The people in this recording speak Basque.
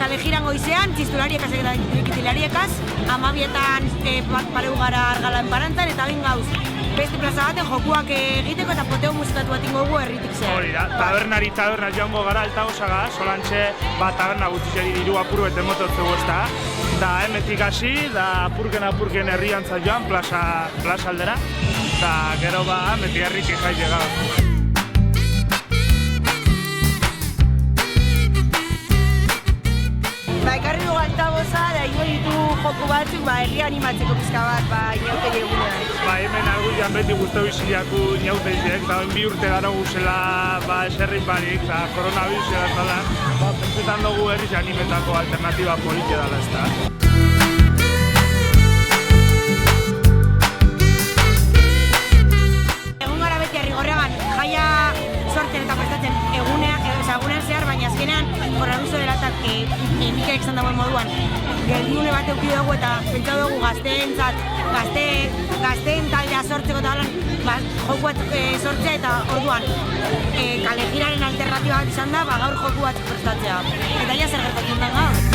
kalejiran goizean, txistulariekaz eta trikitilariekaz, 12etan pareu gara argalan parantzan, eta bain gauz beste plaza baten jokuak egiteko eta poteo musikatu bat ingo gu herritik zehar. Hori da, taberna joango gara altagozaga, solantxe, taberna gutxizeri diru apuru bete mototzegu ezta. Da hemetik hasi, da apurken herriantza joan, plaza aldera, eta gero hemetik herritik jaite gara. Ekarri dugu altaboza, da ingo ditu joku batzuk, herri animatzeko pizka bat, inautegi egunean. Hemen arguian beti guztu bizileaku inauteizek, eta bi urte gara guzela eserrin barik, eta koronavirus edazala, pentsetan dugu herriz animetako alternatiba politia dela ezta. Egun gara beti Arrigorriagan jaia sortzen eta prestatzen egunean zehar, baina azkenean koronaviruso dela eta Mikael esan dagoen moduan geldiune bat euki dugu eta pentsa dugu gazteen taldea sortzeko eta joku bat sortzea eta orduan kalejiraren alternatiba bat izan da gaur joku bat prestatzea. Eta ja zer gertatzen da gaur.